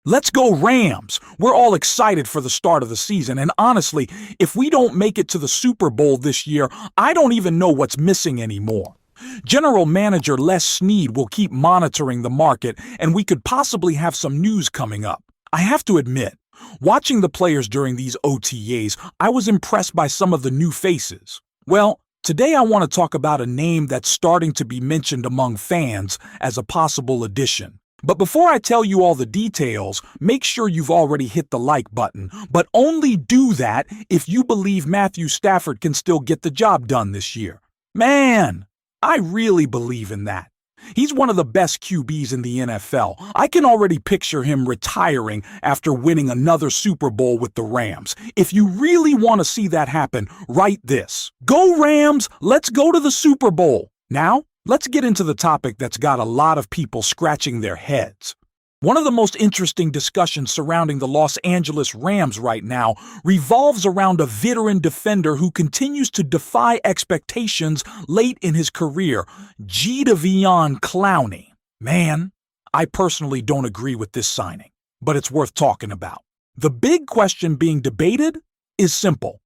Let's go Rams! We're all excited for the start of the season, and honestly, if we don't make it to the Super Bowl this year, I don't even know what's missing anymore. General Manager Les Snead will keep monitoring the market, and we could possibly have some news coming up. I have to admit, watching the players during these OTAs, I was impressed by some of the new faces. Well, today I want to talk about a name that's starting to be mentioned among fans as a possible addition. But before I tell you all the details, make sure you've already hit the like button, but only do that if you believe Matthew Stafford can still get the job done this year. Man, I really believe in that. He's one of the best QBs in the NFL. I can already picture him retiring after winning another Super Bowl with the Rams. If you really want to see that happen, write this. Go Rams! Let's go to the Super Bowl! Now, let's get into the topic that's got a lot of people scratching their heads. One of the most interesting discussions surrounding the Los Angeles Rams right now revolves around a veteran defender who continues to defy expectations late in his career, Jadeveon Clowney. Man, I personally don't agree with this signing, but it's worth talking about. The big question being debated is simple.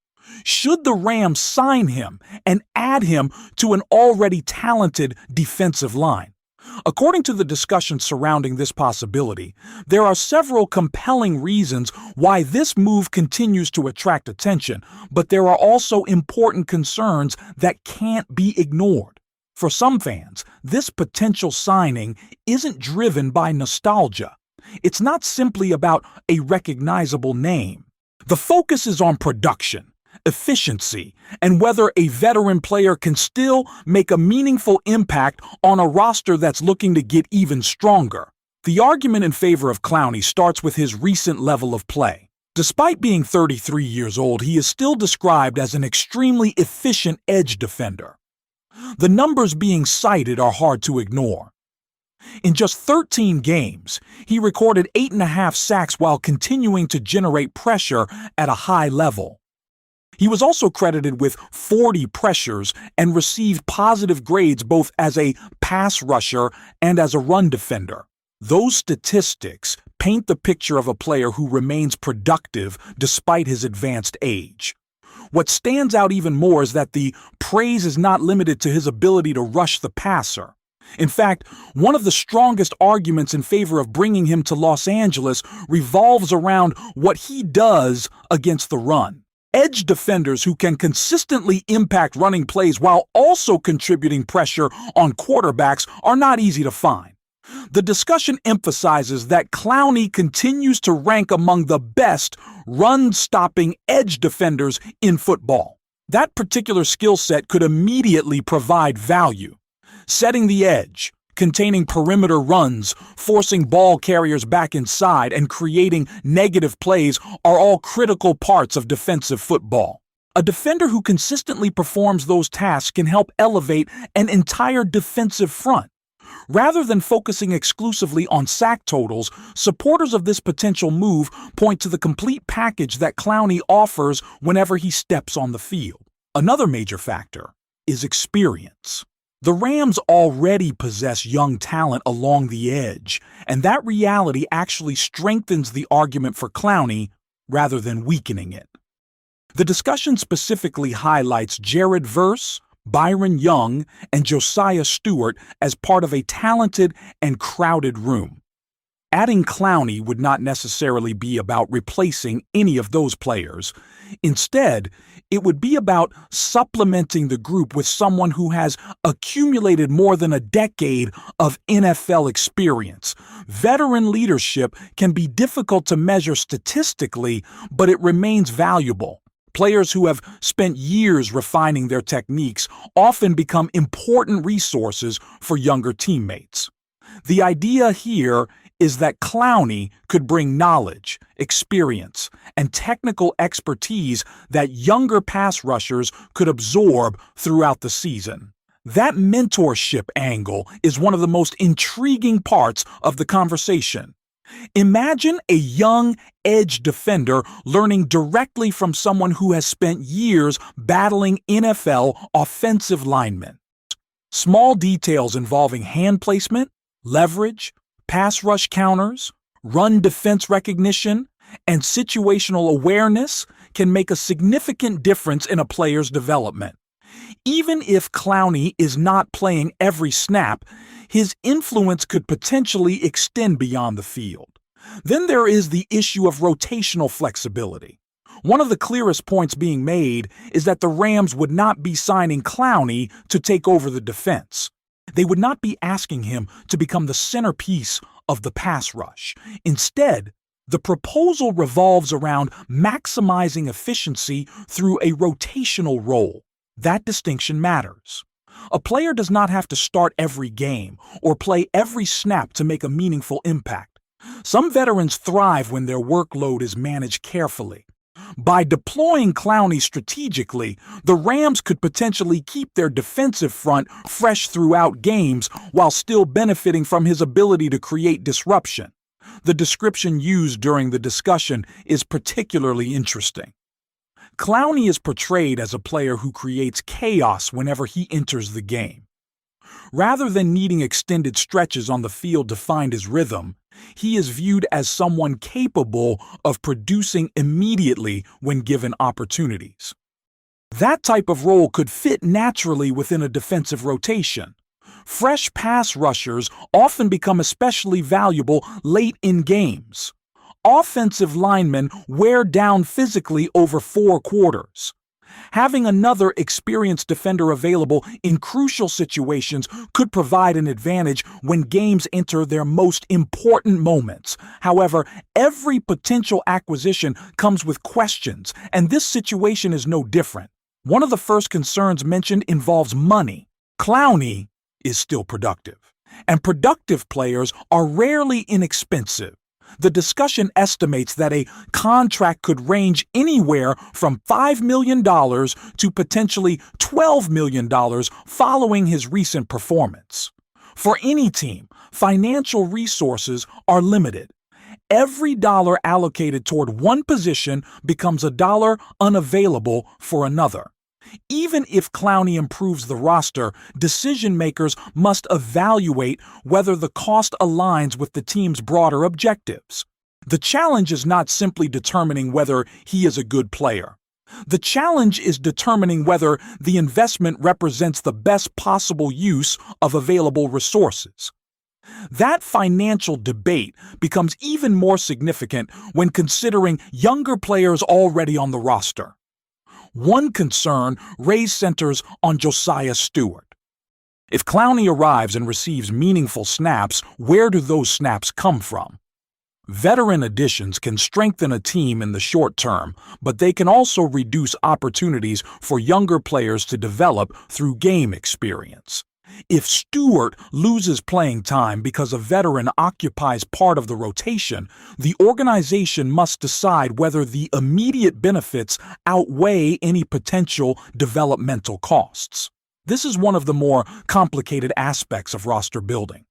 Should the Rams sign him and add him to an already talented defensive line? According to the discussion surrounding this possibility, there are several compelling reasons why this move continues to attract attention, but there are also important concerns that can't be ignored. For some fans, this potential signing isn't driven by nostalgia. It's not simply about a recognizable name. The focus is on production, efficiency, and whether a veteran player can still make a meaningful impact on a roster that's looking to get even stronger. The argument in favor of Clowney starts with his recent level of play. Despite being 33 years old, he is still described as an extremely efficient edge defender. The numbers being cited are hard to ignore. In just 13 games, he recorded 8.5 sacks while continuing to generate pressure at a high level. He was also credited with 40 pressures and received positive grades both as a pass rusher and as a run defender. Those statistics paint the picture of a player who remains productive despite his advanced age. What stands out even more is that the praise is not limited to his ability to rush the passer. In fact, one of the strongest arguments in favor of bringing him to Los Angeles revolves around what he does against the run. Edge defenders who can consistently impact running plays while also contributing pressure on quarterbacks are not easy to find. The discussion emphasizes that Clowney continues to rank among the best run-stopping edge defenders in football. That particular skill set could immediately provide value. Setting the edge, containing perimeter runs, forcing ball carriers back inside, and creating negative plays are all critical parts of defensive football. A defender who consistently performs those tasks can help elevate an entire defensive front. Rather than focusing exclusively on sack totals, supporters of this potential move point to the complete package that Clowney offers whenever he steps on the field. Another major factor is experience. The Rams already possess young talent along the edge, and that reality actually strengthens the argument for Clowney rather than weakening it. The discussion specifically highlights Jared Verse, Byron Young, and Josiah Stewart as part of a talented and crowded room. Adding Clowney would not necessarily be about replacing any of those players. Instead, it would be about supplementing the group with someone who has accumulated more than a decade of NFL experience. Veteran leadership can be difficult to measure statistically, but it remains valuable. Players who have spent years refining their techniques often become important resources for younger teammates. The idea here is that Clowney could bring knowledge, experience, and technical expertise that younger pass rushers could absorb throughout the season. That mentorship angle is one of the most intriguing parts of the conversation. Imagine a young edge defender learning directly from someone who has spent years battling NFL offensive linemen. Small details involving hand placement, leverage, pass rush counters, Run defense recognition and situational awareness can make a significant difference in a player's development. Even if Clowney is not playing every snap, his influence could potentially extend beyond the field. Then there is the issue of rotational flexibility. One of the clearest points being made is that the Rams would not be signing Clowney to take over the defense. They would not be asking him to become the centerpiece of the pass rush. Instead, the proposal revolves around maximizing efficiency through a rotational role. That distinction matters. A player does not have to start every game or play every snap to make a meaningful impact. Some veterans thrive when their workload is managed carefully. By deploying Clowney strategically, the Rams could potentially keep their defensive front fresh throughout games while still benefiting from his ability to create disruption. The description used during the discussion is particularly interesting. Clowney is portrayed as a player who creates chaos whenever he enters the game. Rather than needing extended stretches on the field to find his rhythm, he is viewed as someone capable of producing immediately when given opportunities. That type of role could fit naturally within a defensive rotation. Fresh pass rushers often become especially valuable late in games. Offensive linemen wear down physically over 4 quarters. Having another experienced defender available in crucial situations could provide an advantage when games enter their most important moments. However, every potential acquisition comes with questions, and this situation is no different. One of the first concerns mentioned involves money. Clowney is still productive, and productive players are rarely inexpensive. The discussion estimates that a contract could range anywhere from $5 million to potentially $12 million following his recent performance. For any team, financial resources are limited. Every dollar allocated toward one position becomes a dollar unavailable for another. Even if Clowney improves the roster, decision-makers must evaluate whether the cost aligns with the team's broader objectives. The challenge is not simply determining whether he is a good player. The challenge is determining whether the investment represents the best possible use of available resources. That financial debate becomes even more significant when considering younger players already on the roster. One concern raised centers on Josiah Stewart. If Clowney arrives and receives meaningful snaps, where do those snaps come from? Veteran additions can strengthen a team in the short term, but they can also reduce opportunities for younger players to develop through game experience. If Stewart loses playing time because a veteran occupies part of the rotation, the organization must decide whether the immediate benefits outweigh any potential developmental costs. This is one of the more complicated aspects of roster building.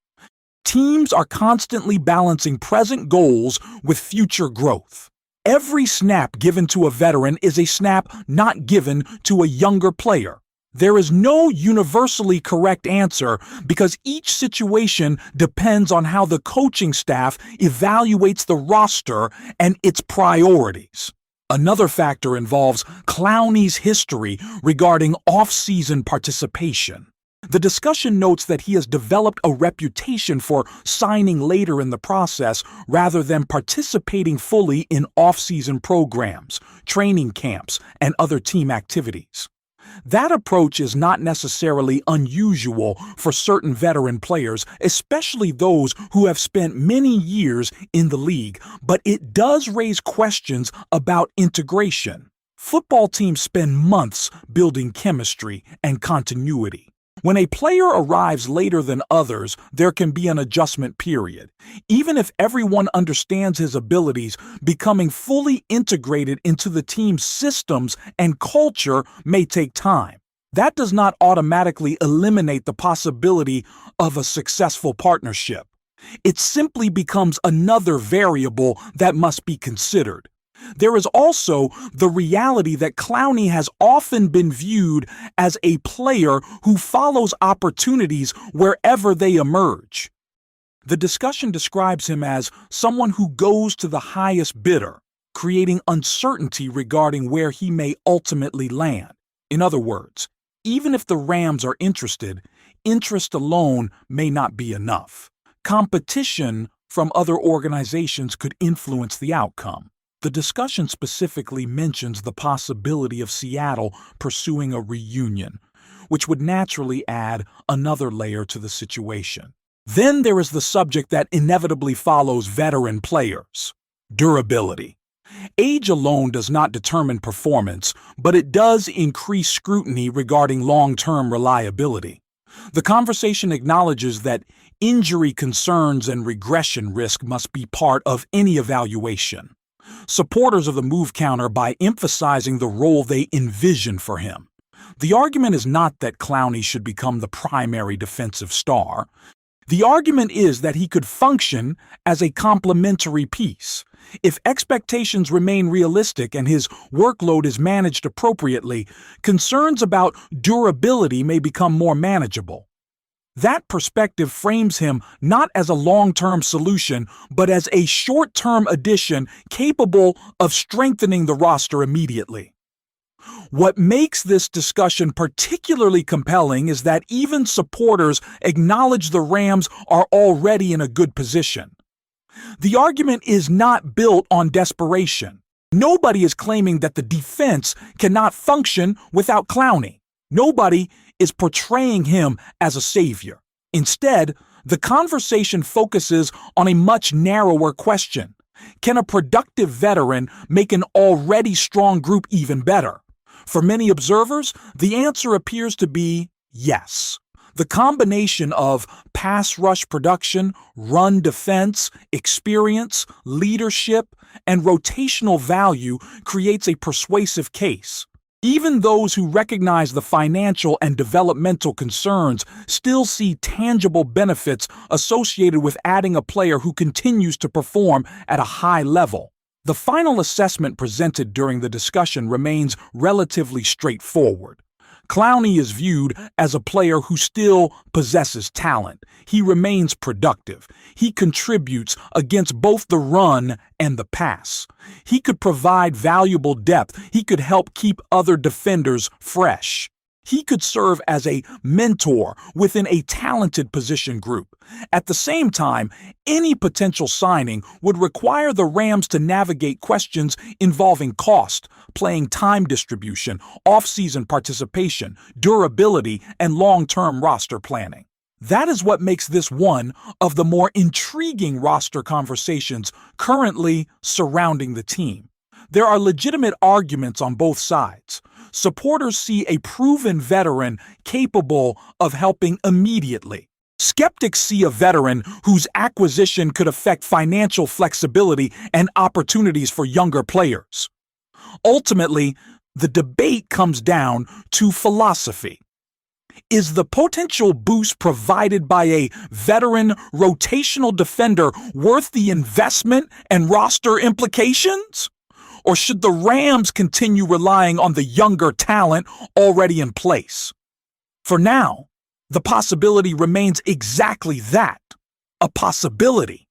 Teams are constantly balancing present goals with future growth. Every snap given to a veteran is a snap not given to a younger player. There is no universally correct answer because each situation depends on how the coaching staff evaluates the roster and its priorities. Another factor involves Clowney's history regarding off-season participation. The discussion notes that he has developed a reputation for signing later in the process rather than participating fully in off-season programs, training camps, and other team activities. That approach is not necessarily unusual for certain veteran players, especially those who have spent many years in the league, but it does raise questions about integration. Football teams spend months building chemistry and continuity. When a player arrives later than others, there can be an adjustment period. Even if everyone understands his abilities, becoming fully integrated into the team's systems and culture may take time. That does not automatically eliminate the possibility of a successful partnership. It simply becomes another variable that must be considered. There is also the reality that Clowney has often been viewed as a player who follows opportunities wherever they emerge. The discussion describes him as someone who goes to the highest bidder, creating uncertainty regarding where he may ultimately land. In other words, even if the Rams are interested, interest alone may not be enough. Competition from other organizations could influence the outcome. The discussion specifically mentions the possibility of Seattle pursuing a reunion, which would naturally add another layer to the situation. Then there is the subject that inevitably follows veteran players: durability. Age alone does not determine performance, but it does increase scrutiny regarding long-term reliability. The conversation acknowledges that injury concerns and regression risk must be part of any evaluation. Supporters of the move counter by emphasizing the role they envision for him. The argument is not that Clowney should become the primary defensive star. The argument is that he could function as a complementary piece. If expectations remain realistic and his workload is managed appropriately, concerns about durability may become more manageable. That perspective frames him not as a long-term solution, but as a short-term addition capable of strengthening the roster immediately. What makes this discussion particularly compelling is that even supporters acknowledge the Rams are already in a good position. The argument is not built on desperation. Nobody is claiming that the defense cannot function without Clowney. Nobody is portraying him as a savior. Instead, the conversation focuses on a much narrower question. Can a productive veteran make an already strong group even better? For many observers, the answer appears to be yes. The combination of pass rush production, run defense, experience, leadership, and rotational value creates a persuasive case. Even those who recognize the financial and developmental concerns still see tangible benefits associated with adding a player who continues to perform at a high level. The final assessment presented during the discussion remains relatively straightforward. Clowney is viewed as a player who still possesses talent. He remains productive. He contributes against both the run and the pass. He could provide valuable depth. He could help keep other defenders fresh. He could serve as a mentor within a talented position group. At the same time, any potential signing would require the Rams to navigate questions involving cost, playing time distribution, off-season participation, durability, and long-term roster planning. That is what makes this one of the more intriguing roster conversations currently surrounding the team. There are legitimate arguments on both sides. Supporters see a proven veteran capable of helping immediately. Skeptics see a veteran whose acquisition could affect financial flexibility and opportunities for younger players. Ultimately, the debate comes down to philosophy. Is the potential boost provided by a veteran rotational defender worth the investment and roster implications? Or should the Rams continue relying on the younger talent already in place? For now, the possibility remains exactly that, a possibility.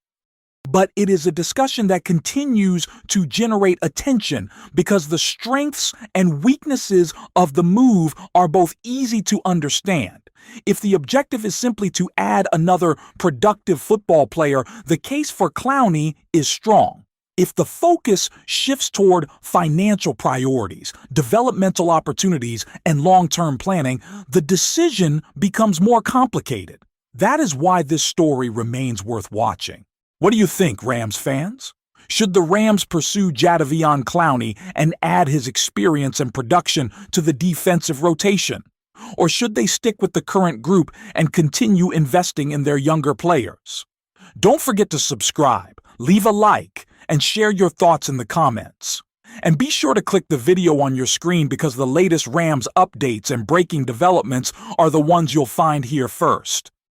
But it is a discussion that continues to generate attention because the strengths and weaknesses of the move are both easy to understand. If the objective is simply to add another productive football player, the case for Clowney is strong. If the focus shifts toward financial priorities, developmental opportunities, and long-term planning, the decision becomes more complicated. That is why this story remains worth watching. What do you think, Rams fans? Should the Rams pursue Jadeveon Clowney and add his experience and production to the defensive rotation? Or should they stick with the current group and continue investing in their younger players? Don't forget to subscribe, leave a like, and share your thoughts in the comments. And be sure to click the video on your screen because the latest Rams updates and breaking developments are the ones you'll find here first.